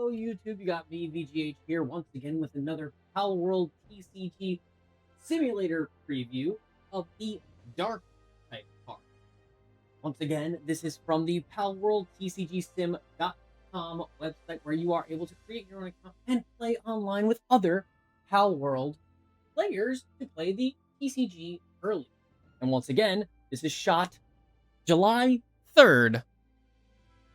Hello YouTube, you got me, VGH here, once again with another Palworld TCG simulator preview of the Dark type card. Once again, this is from the palworldtcgsim.com website where you are able to create your own account and play online with other Palworld players to play the TCG early. And once again, this is shot July 3rd,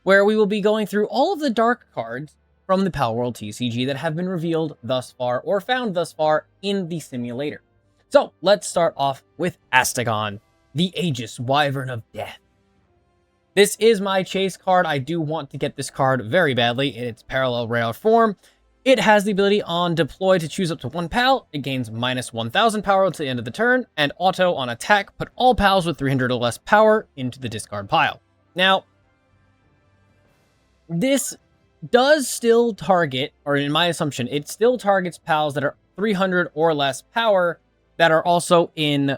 where we will be going through all of the dark cards from the Palworld TCG that have been revealed thus far or found thus far in the simulator. So let's start off with Astegon, the Aegis Wyvern of Death. This is my chase card. I do want to get this card very badly in its parallel rare form. It has the ability on deploy to choose up to one pal. It gains minus 1000 power to the end of the turn, and auto on attack, put all pals with 300 or less power into the discard pile. Now, this does still target, or in my assumption, it still targets pals that are 300 or less power that are also in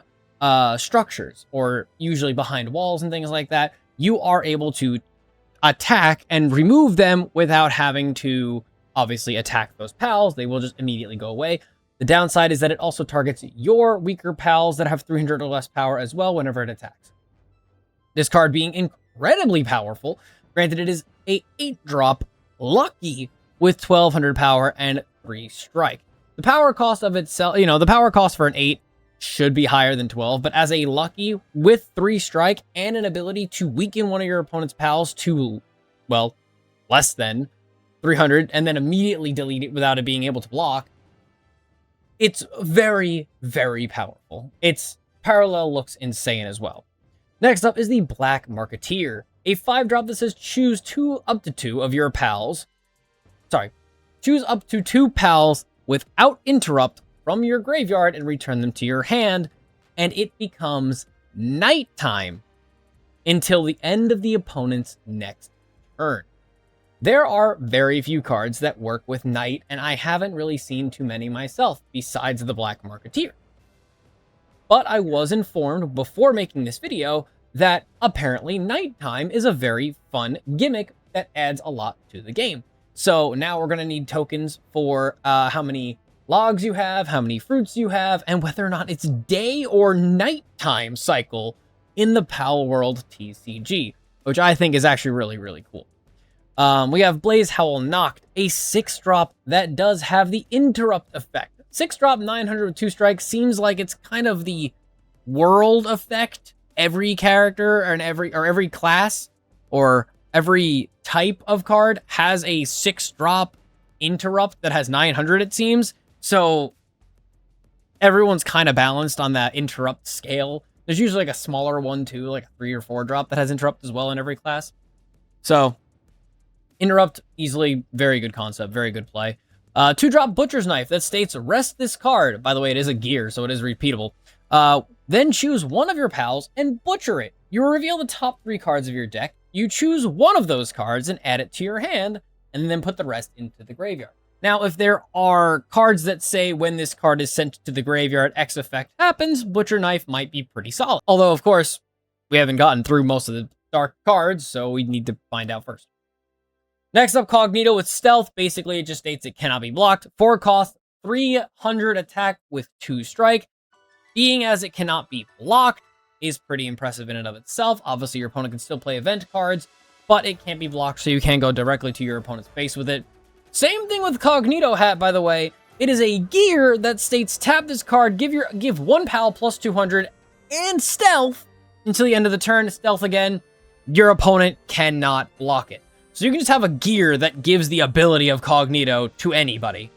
structures, or usually behind walls and things like that. You are able to attack and remove them without having to obviously attack those pals. They will just immediately go away. The downside is that it also targets your weaker pals that have 300 or less power as well whenever it attacks. This card being incredibly powerful. Granted, it is a 8-drop lucky with 1200 power and 3 strike. The power cost of itself, the power cost for an 8 should be higher than 12, but as a lucky with 3 strike and an ability to weaken one of your opponent's pals to, well, less than 300 and then immediately delete it without it being able to block, it's very, very powerful. Its parallel looks insane as well. Next up is the Black Marketeer, a 5-drop that says choose up to two pals without interrupt from your graveyard and return them to your hand, and it becomes nighttime until the end of the opponent's next turn. There are very few cards that work with night, and I haven't really seen too many myself besides the Black Marketeer. But I was informed before making this video that apparently nighttime is a very fun gimmick that adds a lot to the game. So now we're going to need tokens for how many logs you have, how many fruits you have, and whether or not it's day or nighttime cycle in the Palworld TCG, which I think is actually really, really cool. We have Blaze Howl Noct, a 6-drop that does have the interrupt effect. 6-drop 900 with 2 strikes seems like it's kind of the world effect. Every character and every class or every type of card has a 6-drop interrupt that has 900, it seems. So everyone's kind of balanced on that interrupt scale. There's usually like a smaller one too, like a 3 or 4 drop that has interrupt as well in every class. So interrupt, easily, very good concept, very good play. 2-drop Butcher's Knife that states rest this card. By the way, it is a gear, so it is repeatable. Then choose one of your pals and butcher it. You reveal the top 3 cards of your deck. You choose one of those cards and add it to your hand, and then put the rest into the graveyard. Now, if there are cards that say when this card is sent to the graveyard, X effect happens, Butcher Knife might be pretty solid. Although, of course, we haven't gotten through most of the dark cards, so we need to find out first. Next up, Cognito with Stealth. Basically, it just states it cannot be blocked. 4 cost, 300 attack with 2 strike. Being as it cannot be blocked is pretty impressive in and of itself. Obviously, your opponent can still play event cards, but it can't be blocked, so you can go directly to your opponent's face with it. Same thing with Cognito Hat, by the way. It is a gear that states tap this card, give one pal plus 200 and stealth until the end of the turn. Stealth again. Your opponent cannot block it. So you can just have a gear that gives the ability of Cognito to anybody.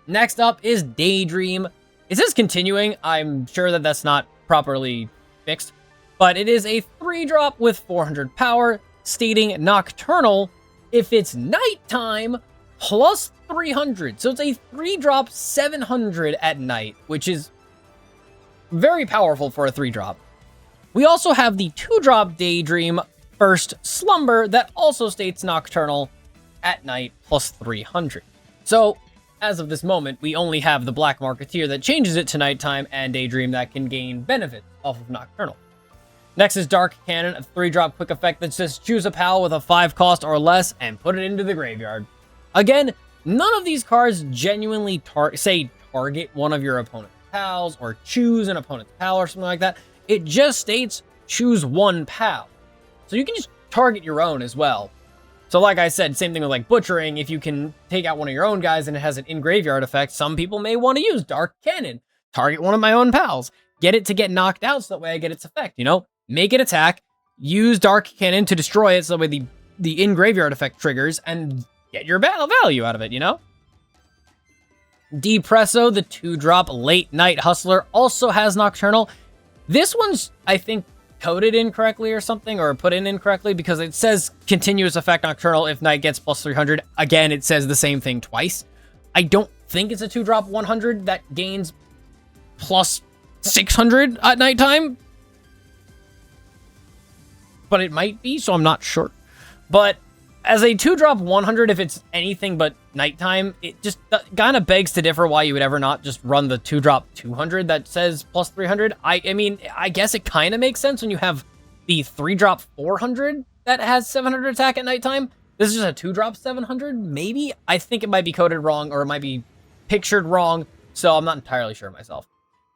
Next up is Daydream. It says continuing. I'm sure that that's not properly fixed, but it is a 3-drop with 400 power, stating nocturnal if it's nighttime plus 300. So it's a 3-drop 700 at night, which is very powerful for a 3-drop. We also have the 2-drop Daydream First Slumber that also states nocturnal at night plus 300. So as of this moment, we only have the Black Marketeer that changes it to nighttime and Daydream that can gain benefit off of nocturnal. Next is Dark Cannon, a 3-drop quick effect that says choose a pal with a 5 cost or less and put it into the graveyard. Again, none of these cards genuinely target one of your opponent's pals or choose an opponent's pal or something like that. It just states choose one pal. So you can just target your own as well. So like I said, same thing with like butchering. If you can take out one of your own guys and it has an in-graveyard effect, some people may want to use Dark Cannon. Target one of my own pals. Get it to get knocked out so that way I get its effect, you know? Make it attack, use Dark Cannon to destroy it so that way the in-graveyard effect triggers, and get your value out of it, you know? Depresso, the 2-drop late night hustler, also has Nocturnal. This one's, I think, coded incorrectly or something, or put in incorrectly, because it says continuous effect Nocturnal if night gets plus 300. Again, it says the same thing twice. I don't think it's a 2-drop 100 that gains plus 600 at nighttime, but it might be, so I'm not sure. But as a 2-drop 100, if it's anything but nighttime, it just kind of begs to differ why you would ever not just run the 2-drop 200 that says plus 300. I mean, I guess it kind of makes sense when you have the 3-drop 400 that has 700 attack at nighttime. This is just a 2-drop 700, maybe? I think it might be coded wrong, or it might be pictured wrong, so I'm not entirely sure myself.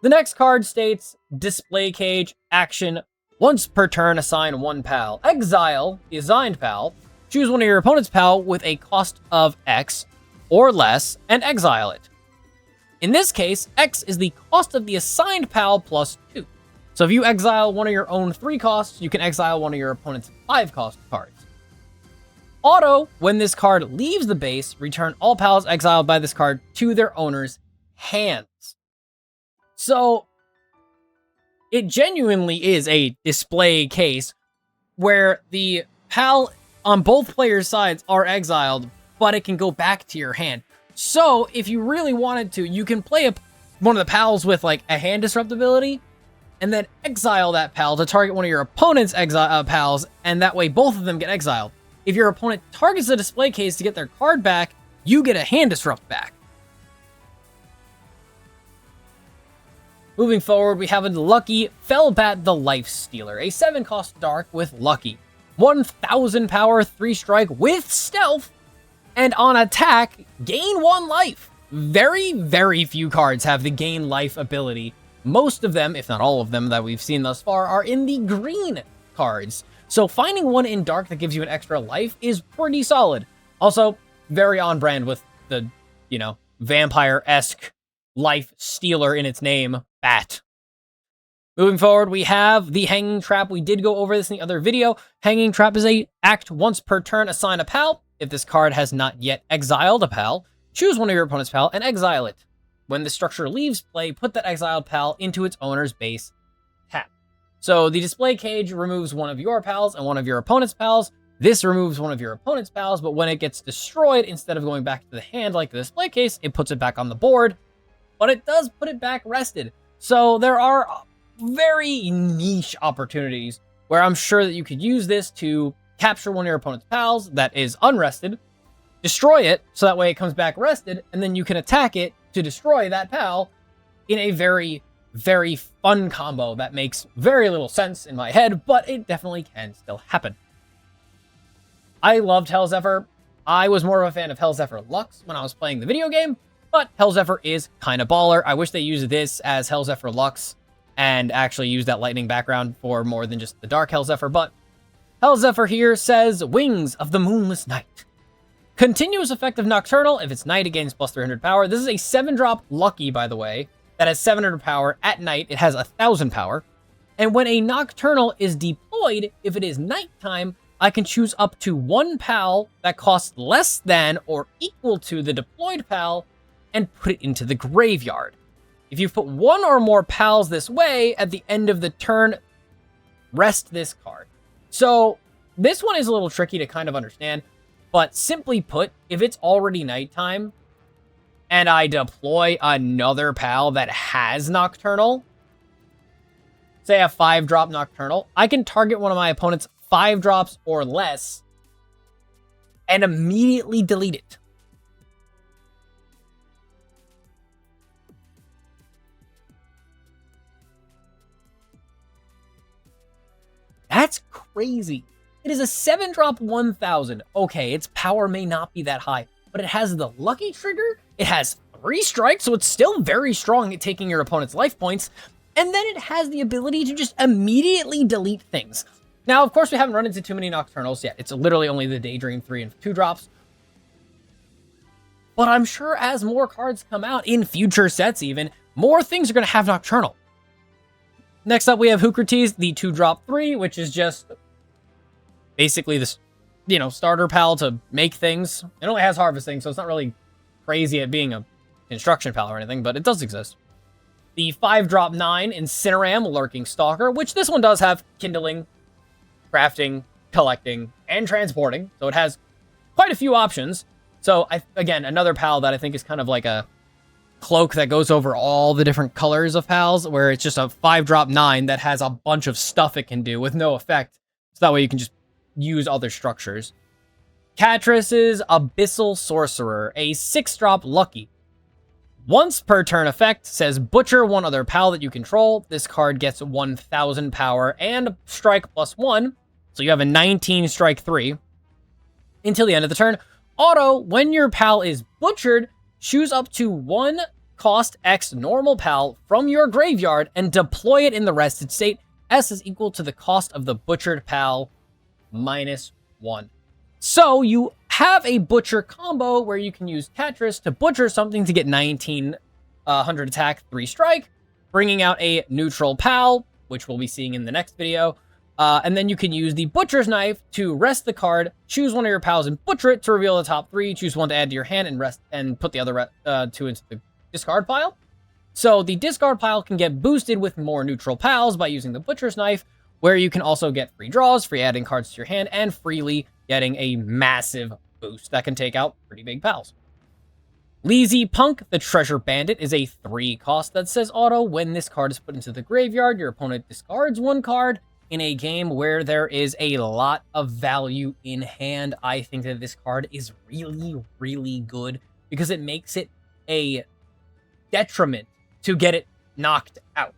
The next card states, Display Cage, action, once per turn assign one pal. Exile the assigned pal. Choose one of your opponent's pal with a cost of X or less and exile it. In this case, X is the cost of the assigned pal plus 2. So if you exile one of your own 3 costs, you can exile one of your opponent's 5 cost cards. Auto, when this card leaves the base, return all pals exiled by this card to their owner's hands. So it genuinely is a display case where the pal on both players' sides are exiled, but it can go back to your hand. So if you really wanted to, you can play one of the pals with like a hand disrupt ability, and then exile that pal to target one of your opponent's pals, and that way both of them get exiled. If your opponent targets the display case to get their card back, you get a hand disrupt back. Moving forward, we have a Lucky Fellbat the Life Stealer, a 7-cost dark with Lucky. 1000 power, 3 strike with stealth, and on attack, gain 1 life. Very, very few cards have the gain life ability. Most of them, if not all of them that we've seen thus far, are in the green cards. So finding one in dark that gives you an extra life is pretty solid. Also, very on brand with the, you know, vampire-esque life stealer in its name, Bat. Moving forward, we have the Hanging Trap. We did go over this in the other video. Hanging Trap is a act once per turn, assign a pal. If this card has not yet exiled a pal, choose one of your opponent's pal and exile it. When the structure leaves play, put that exiled pal into its owner's base tap. So the display cage removes one of your pals and one of your opponent's pals. This removes one of your opponent's pals, but when it gets destroyed, instead of going back to the hand like the display case, it puts it back on the board. But it does put it back rested. So there are very niche opportunities where I'm sure that you could use this to capture one of your opponent's pals that is unrested, destroy it so that way it comes back rested, and then you can attack it to destroy that pal in a very, very fun combo that makes very little sense in my head, but it definitely can still happen. I loved Hellzephyr. I was more of a fan of Hellzephyr Lux when I was playing the video game, but Hellzephyr is kind of baller. I wish they used this as Hellzephyr Lux and actually use that lightning background for more than just the dark Hellzephyr, but Hellzephyr here says, Wings of the Moonless Night. Continuous effect of Nocturnal if it's night, it gains plus 300 power. This is a 7-drop Lucky, by the way, that has 700 power. At night, it has 1000 power. And when a Nocturnal is deployed, if it is nighttime, I can choose up to 1 pal that costs less than or equal to the deployed pal and put it into the graveyard. If you put 1 or more pals this way, at the end of the turn, rest this card. So this one is a little tricky to kind of understand, but simply put, if it's already nighttime and I deploy another pal that has Nocturnal, say a 5-drop Nocturnal, I can target one of my opponent's 5 drops or less and immediately delete it. crazy. It is a 7-drop 1000. Okay, its power may not be that high, but it has the lucky trigger, it has 3 strikes, so it's still very strong at taking your opponent's life points, and then it has the ability to just immediately delete things. Now, of course, we haven't run into too many Nocturnals yet. It's literally only the Daydream 3 and 2 drops. But I'm sure as more cards come out, in future sets even, more things are going to have Nocturnal. Next up, we have Hookrates, the 2-drop 3, which is just basically this, starter pal to make things. It only has harvesting, so it's not really crazy at being a construction pal or anything, but it does exist. The 5-drop 9, Incineram, Lurking Stalker, which this one does have kindling, crafting, collecting, and transporting, so it has quite a few options. So, again, another pal that I think is kind of like a cloak that goes over all the different colors of pals, where it's just a 5-drop 9 that has a bunch of stuff it can do with no effect, so that way you can just use other structures. Catriss's Abyssal Sorcerer, a 6-drop lucky. Once per turn effect, says butcher one other pal that you control. This card gets 1000 power and strike +1, so you have a 19 strike 3. Until the end of the turn, auto, when your pal is butchered, choose up to 1 cost X normal pal from your graveyard and deploy it in the rested state. S is equal to the cost of the butchered pal -1. So you have a butcher combo where you can use Catriss to butcher something to get 1900 attack, 3 strike, bringing out a neutral pal, which we'll be seeing in the next video. And then you can use the Butcher's Knife to rest the card, choose one of your pals and butcher it to reveal the top 3, choose one to add to your hand and rest and put the other 2 into the discard pile. So the discard pile can get boosted with more neutral pals by using the Butcher's Knife, where you can also get free draws, free adding cards to your hand, and freely getting a massive boost that can take out pretty big pals. Leezy Punk, the Treasure Bandit, is a 3-cost that says auto. When this card is put into the graveyard, your opponent discards 1 card. In a game where there is a lot of value in hand, I think that this card is really, really good because it makes it a detriment to get it knocked out.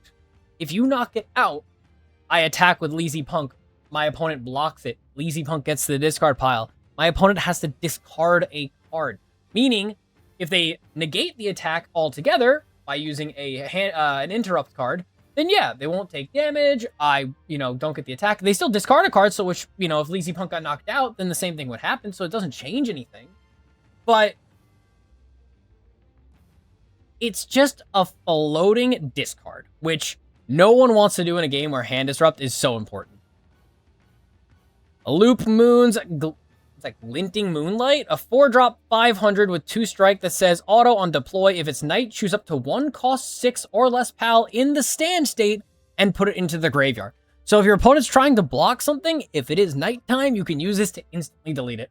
If you knock it out, I attack with Leezy Punk. My opponent blocks it. Leezy Punk gets to the discard pile. My opponent has to discard a card. Meaning, if they negate the attack altogether by using an interrupt card, then yeah, they won't take damage. I, don't get the attack. They still discard a card, so which, if Leezy Punk got knocked out, then the same thing would happen, so it doesn't change anything. But it's just a floating discard, which no one wants to do in a game where hand disrupt is so important. A Loop Moon's it's like Glinting Moonlight, a 4-drop 500 with 2 strike that says auto on deploy. If it's night, choose up to 1 cost 6 or less pal in the stand state and put it into the graveyard. So if your opponent's trying to block something, if it is nighttime, you can use this to instantly delete it.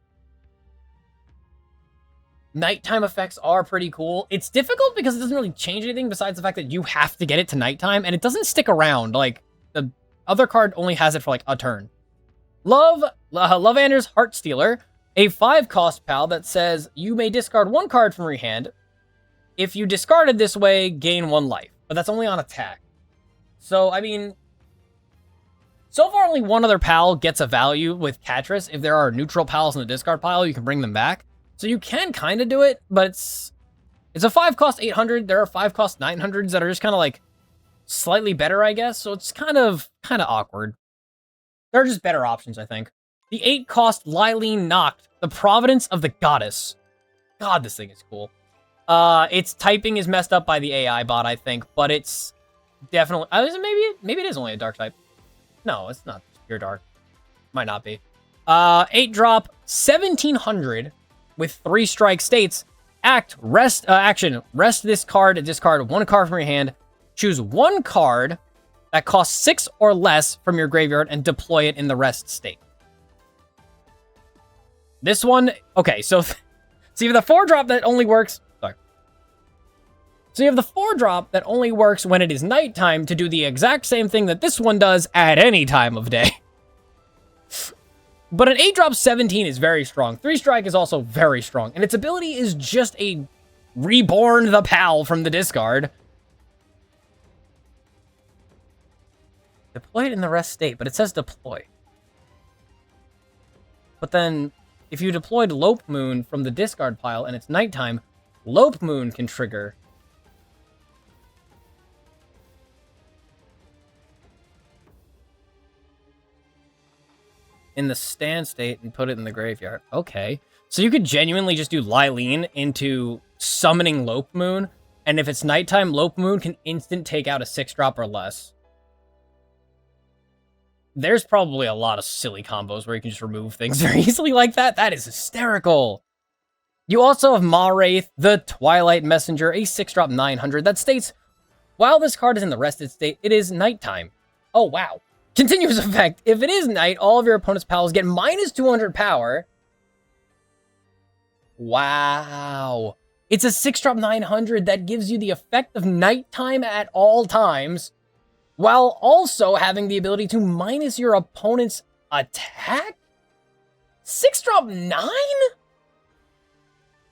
Nighttime effects are pretty cool. It's difficult because it doesn't really change anything besides the fact that you have to get it to nighttime, and it doesn't stick around. Like, the other card only has it for like a turn. Lovander's Heartstealer, a 5-cost pal that says you may discard 1 card from your hand. If you discard it this way, gain 1 life, but that's only on attack. So, I mean, so far only 1 other pal gets a value with Catriss. If there are neutral pals in the discard pile, you can bring them back. So you can kind of do it, but it's a 5-cost 800. There are 5-cost 900s that are just kind of like slightly better, I guess. So it's kind of awkward. There are just better options, I think. The 8-cost Lylene Noct, the Providence of the Goddess. God, this thing is cool. Its typing is messed up by the AI bot, I think, but it's definitely... maybe it is only a dark type. No, it's not pure dark. Might not be. 8-drop 1700 with 3 strike states. Action. Rest this card and discard 1 card from your hand. Choose 1 card that costs 6 or less from your graveyard and deploy it in the rest state. This one, okay, so you have the 4-drop that only works. Sorry. So you have the 4-drop that only works when it is nighttime to do the exact same thing that this one does at any time of day. But an 8-drop 17 is very strong. 3 strike is also very strong, and its ability is just a reborn the pal from the discard. Deploy it in the rest state, but it says deploy. But then, if you deployed Lope Moon from the discard pile and it's nighttime, Lope Moon can trigger. In the stand state and put it in the graveyard. Okay. So you could genuinely just do Lylene into summoning Lope Moon, and if it's nighttime, Lope Moon can instant take out a 6-drop or less. There's probably a lot of silly combos where you can just remove things very easily like that. That is hysterical. You also have Mawraith, the Twilight Messenger, a 6-drop 900 that states, while this card is in the rested state, it is nighttime. Oh, wow. Continuous effect. If it is night, all of your opponent's pals get minus 200 power. Wow. It's a 6-drop 900 that gives you the effect of nighttime at all times, while also having the ability to minus your opponent's attack? 6-drop 9?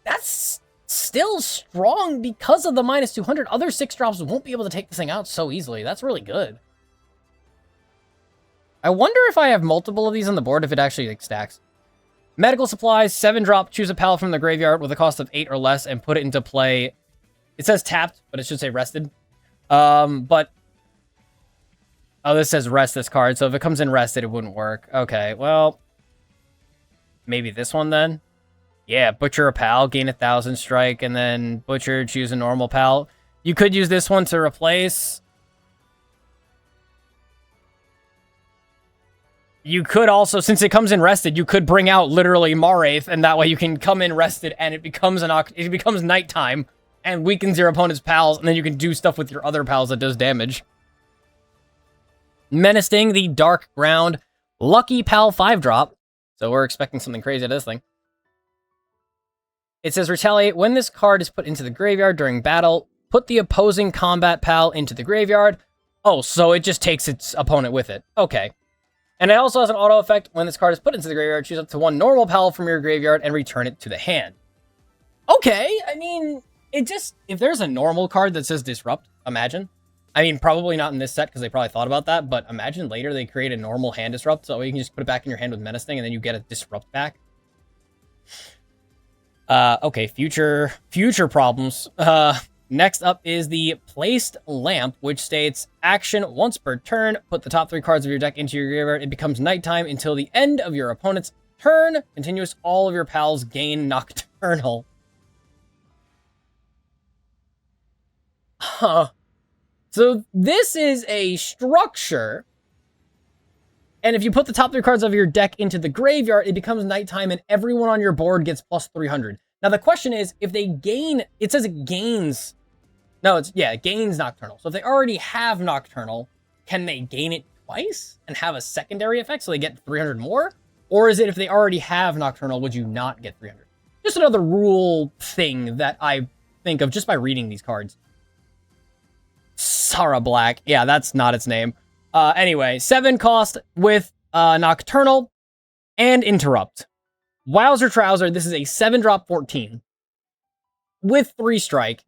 That's still strong because of the minus 200. Other 6-drops won't be able to take this thing out so easily. That's really good. I wonder if I have multiple of these on the board, if it actually like, stacks. Medical supplies, 7-drop, choose a pal from the graveyard with a cost of 8 or less and put it into play. It says tapped, but it should say rested. Oh, this says rest this card, so if it comes in rested, it wouldn't work. Okay, well, maybe this one then? Yeah, butcher a pal, gain 1,000 strike, and then butcher, choose a normal pal. You could use this one to replace. You could also, since it comes in rested, you could bring out literally Mawraith, and that way you can come in rested, and it becomes nighttime, and weakens your opponent's pals, and then you can do stuff with your other pals that does damage. Menacing, the Dark Ground, Lucky Pal 5-drop. So we're expecting something crazy out of this thing. It says, retaliate. When this card is put into the graveyard during battle, put the opposing combat pal into the graveyard. Oh, so it just takes its opponent with it. Okay. And it also has an auto effect. When this card is put into the graveyard, choose up to 1 normal pal from your graveyard and return it to the hand. Okay, I mean, it just... If there's a normal card that says Disrupt, imagine. I mean, probably not in this set, because they probably thought about that, but imagine later they create a normal hand Disrupt, so you can just put it back in your hand with Menacing, and then you get a Disrupt back. Okay, future problems. Next up is the Placed Lamp, which states, action once per turn, put the top 3 cards of your deck into your graveyard. It becomes nighttime until the end of your opponent's turn. Continuous, all of your pals gain Nocturnal. Huh. So this is a structure, and if you put the top 3 cards of your deck into the graveyard, it becomes nighttime, and everyone on your board gets plus 300. Now the question is, if they gain, it says it gains, no, it gains Nocturnal. So if they already have Nocturnal, can they gain it twice and have a secondary effect so they get 300 more? Or is it if they already have Nocturnal, would you not get 300? Just another rule thing that I think of just by reading these cards. Sara Black. Yeah, that's not its name. Anyway, 7 cost with Nocturnal and Interrupt. Wowzer Trouser, this is a 7-drop 14 with 3 strike,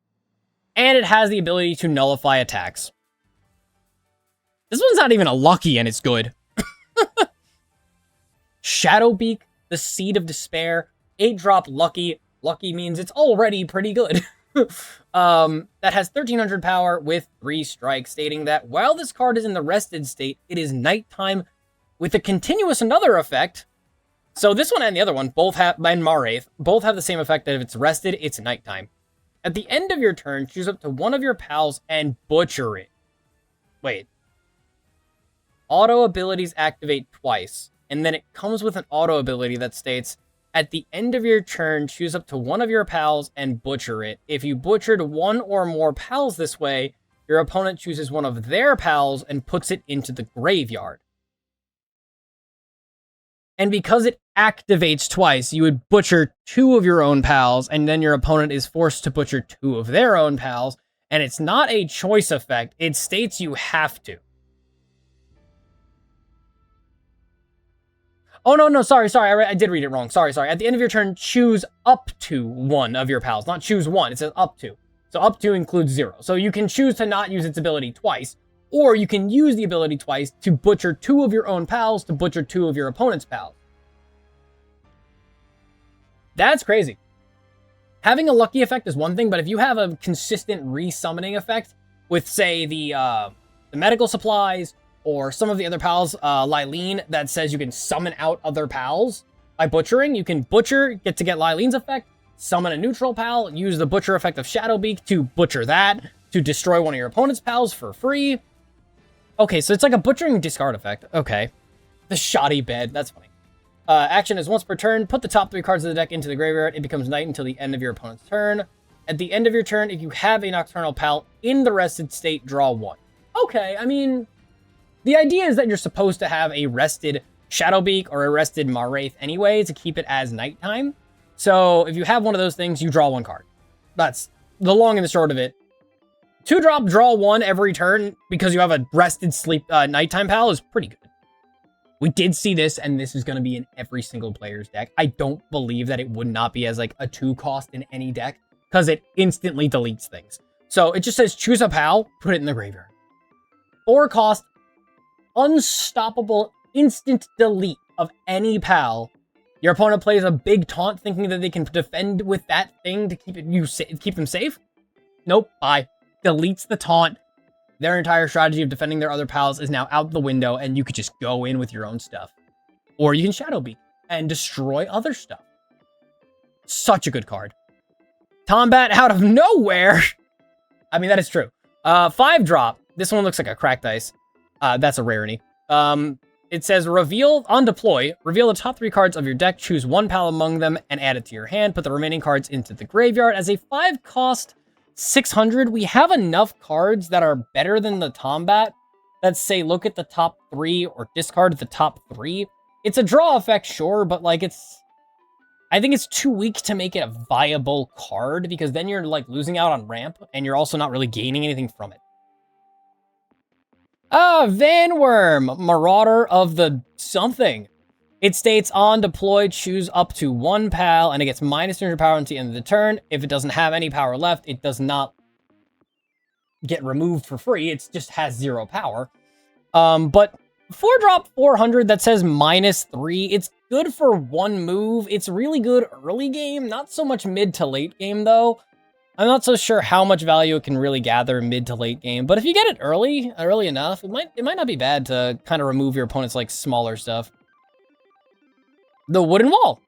and it has the ability to nullify attacks. This one's not even a lucky, and it's good. Shadowbeak, the Seed of Despair, 8-drop lucky. Lucky means it's already pretty good. That has 1,300 power with 3 strikes, stating that while this card is in the rested state, it is nighttime with a continuous another effect. So this one and the other one, both have, and Mawraith, both have the same effect that if it's rested, it's nighttime. At the end of your turn, choose up to 1 of your pals and butcher it. Wait. Auto abilities activate twice, and then it comes with an auto ability that states, at the end of your turn, choose up to 1 of your pals and butcher it. If you butchered 1 or more pals this way, your opponent chooses 1 of their pals and puts it into the graveyard. And because it activates twice, you would butcher 2 of your own pals, and then your opponent is forced to butcher 2 of their own pals, and it's not a choice effect, it states you have to. Oh, no, sorry, I did read it wrong, sorry. At the end of your turn, choose up to 1 of your pals, not choose 1, it says up to. So up to includes 0. So you can choose to not use its ability twice, or you can use the ability twice to butcher 2 of your own pals to butcher 2 of your opponent's pals. That's crazy. Having a lucky effect is one thing, but if you have a consistent resummoning effect with, say, the medical supplies or some of the other pals, Lylene, that says you can summon out other pals by butchering, you can butcher, get Lylene's effect, summon a neutral pal, use the butcher effect of Shadowbeak to butcher that, to destroy one of your opponent's pals for free. Okay, so it's like a butchering discard effect. Okay. The shoddy bed, that's funny. Action is once per turn, put the top 3 cards of the deck into the graveyard. It becomes night until the end of your opponent's turn. At the end of your turn, if you have a Nocturnal Pal in the rested state, draw 1. Okay, I mean, the idea is that you're supposed to have a rested Shadowbeak or a rested Marwraith anyway to keep it as nighttime. So if you have one of those things, you draw 1 card. That's the long and the short of it. 2-drop, draw 1 every turn because you have a rested nighttime pal is pretty good. We did see this, and this is going to be in every single player's deck. I don't believe that it would not be as like a 2 cost in any deck because it instantly deletes things. So it just says choose a pal, put it in the graveyard. 4 cost, unstoppable instant delete of any pal. Your opponent plays a big taunt thinking that they can defend with that thing to keep them safe. Nope, bye. Deletes the taunt. Their entire strategy of defending their other pals is now out the window, and you could just go in with your own stuff. Or you can Shadowbeak and destroy other stuff. Such a good card. Tombat out of nowhere. I mean, that is true. 5-drop. This one looks like a cracked ice. That's a rarity. It says reveal on deploy. Reveal the top 3 cards of your deck. Choose 1 pal among them and add it to your hand. Put the remaining cards into the graveyard. As a 5-cost 600, we have enough cards that are better than the Tombat that say look at the top 3 or discard the top 3. It's a draw effect, sure, but like I think it's too weak to make it a viable card because then you're like losing out on ramp and you're also not really gaining anything from it. Vanworm, Marauder of the something. It states on deploy, choose up to 1 pal, and it gets minus 200 power until the end of the turn. If it doesn't have any power left, it does not get removed for free. It just has 0 power. But 4-drop 400 that says -3. It's good for 1 move. It's really good early game, not so much mid to late game though. I'm not so sure how much value it can really gather mid to late game, but if you get it early enough, it might not be bad to kind of remove your opponent's like smaller stuff. The Wooden Wall.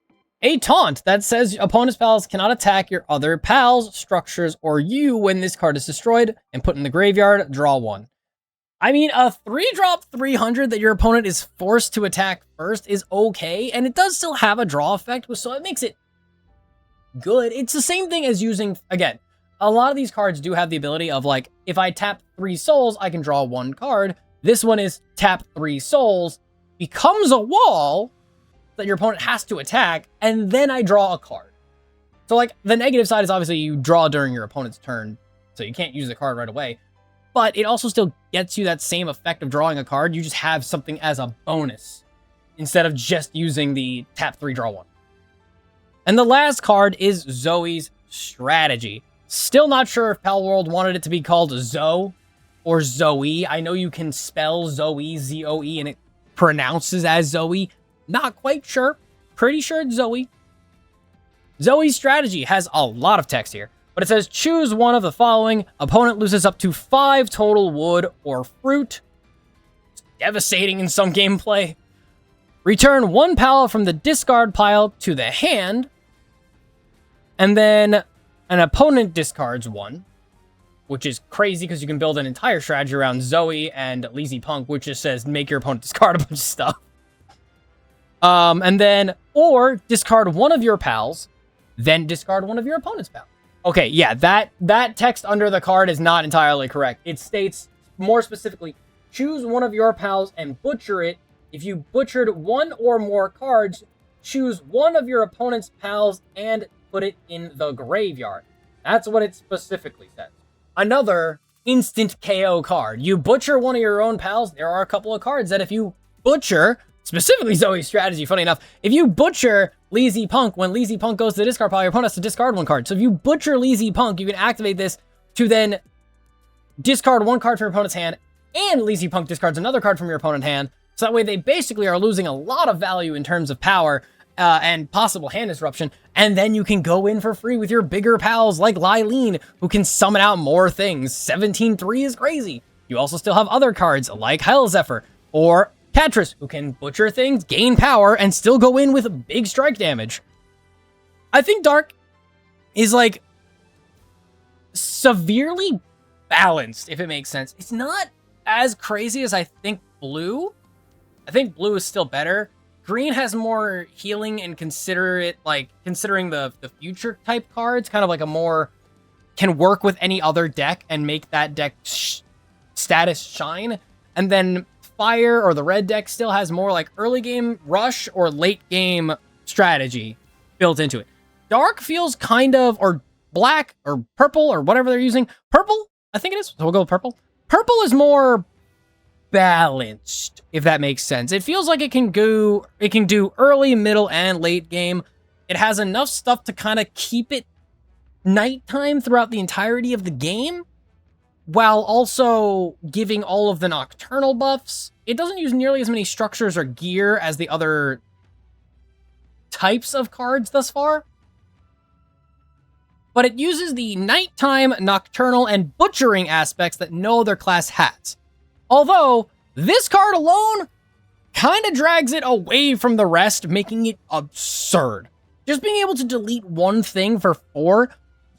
A taunt that says opponent's pals cannot attack your other pals, structures, or you when this card is destroyed and put in the graveyard, draw 1. I mean, a 3-drop 300 that your opponent is forced to attack first is okay, and it does still have a draw effect, so it makes it good. It's the same thing as using, again, a lot of these cards do have the ability of like, if I tap 3 souls, I can draw 1 card. This one is tap 3 souls, becomes a wall that your opponent has to attack, and then I draw a card. So like the negative side is obviously you draw during your opponent's turn, so you can't use the card right away. But it also still gets you that same effect of drawing a card. You just have something as a bonus instead of just using the tap 3, draw 1. And the last card is Zoe's Strategy. Still not sure if Palworld wanted it to be called Zoe or Zoe. I know you can spell Zoe, Z-O-E, and it pronounces as Zoe. Not quite sure. Pretty sure it's Zoe. Zoe's Strategy has a lot of text here, but it says choose one of the following. Opponent loses up to 5 total wood or fruit. It's devastating in some gameplay. Return 1 pal from the discard pile to the hand. And then an opponent discards 1, which is crazy because you can build an entire strategy around Zoe and Lazy Punk, which just says make your opponent discard a bunch of stuff. And then, or discard 1 of your pals, then discard 1 of your opponent's pals. Okay, yeah, that text under the card is not entirely correct. It states more specifically, choose 1 of your pals and butcher it. If you butchered 1 or more cards, choose 1 of your opponent's pals and put it in the graveyard. That's what it specifically says. Another instant KO card. You butcher 1 of your own pals, there are a couple of cards that if you butcher, specifically Zoe's Strategy, funny enough, if you butcher Lazy Punk, when Lazy Punk goes to the discard pile, your opponent has to discard 1 card. So if you butcher Lazy Punk, you can activate this to then discard 1 card from your opponent's hand, and Lazy Punk discards another card from your opponent's hand. So that way they basically are losing a lot of value in terms of power, and possible hand disruption, and then you can go in for free with your bigger pals like Lylene, who can summon out more things. 17-3 is crazy. You also still have other cards like Hell Zephyr or Catris, who can butcher things, gain power, and still go in with big strike damage. I think Dark is like severely balanced, if it makes sense. It's not as crazy as I think Blue. I think Blue is still better. Green has more healing and considering the future type cards, kind of like a more can work with any other deck and make that deck status shine. And then Fire or the red deck still has more like early game rush or late game strategy built into it. Dark feels kind of, or black or purple or whatever they're using. Purple, I think it is. So we'll go with purple. Purple is more balanced, if that makes sense. It feels like it can do early, middle, and late game. It has enough stuff to kind of keep it nighttime throughout the entirety of the game, while also giving all of the nocturnal buffs. It doesn't use nearly as many structures or gear as the other types of cards thus far, but it uses the nighttime, nocturnal, and butchering aspects that no other class has. Although, this card alone kind of drags it away from the rest, making it absurd. Just being able to delete one thing for 4,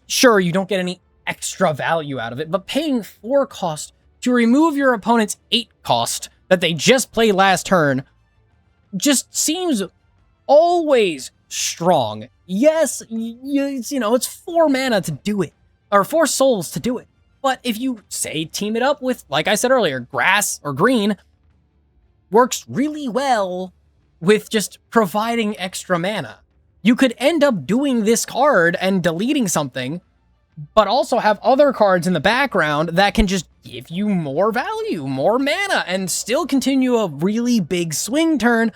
sure, you don't get any extra value out of it, but paying 4 cost to remove your opponent's 8 cost that they just played last turn just seems always strong. Yes, it's 4 mana to do it, or 4 souls to do it. But if you, say, team it up with, like I said earlier, grass or green, works really well with just providing extra mana. You could end up doing this card and deleting something, but also have other cards in the background that can just give you more value, more mana, and still continue a really big swing turn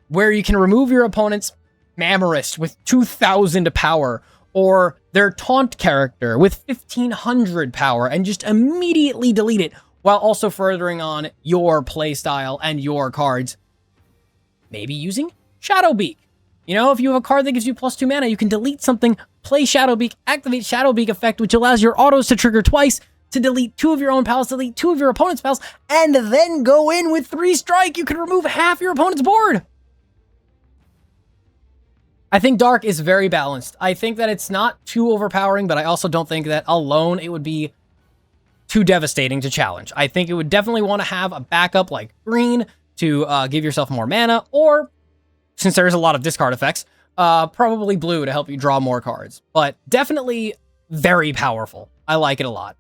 where you can remove your opponent's Mamorist with 2,000 power, or their taunt character with 1,500 power, and just immediately delete it, while also furthering on your playstyle and your cards. Maybe using Shadowbeak. If you have a card that gives you +2 mana, you can delete something, play Shadowbeak, activate Shadowbeak effect, which allows your autos to trigger twice, to delete 2 of your own pals, delete 2 of your opponent's pals, and then go in with 3 strike. You can remove half your opponent's board. I think Dark is very balanced. I think that it's not too overpowering, but I also don't think that alone it would be too devastating to challenge. I think it would definitely want to have a backup like Green to give yourself more mana, or, since there's a lot of discard effects, probably Blue to help you draw more cards. But definitely very powerful. I like it a lot.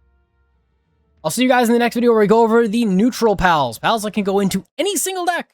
I'll see you guys in the next video where we go over the neutral pals. Pals that can go into any single deck.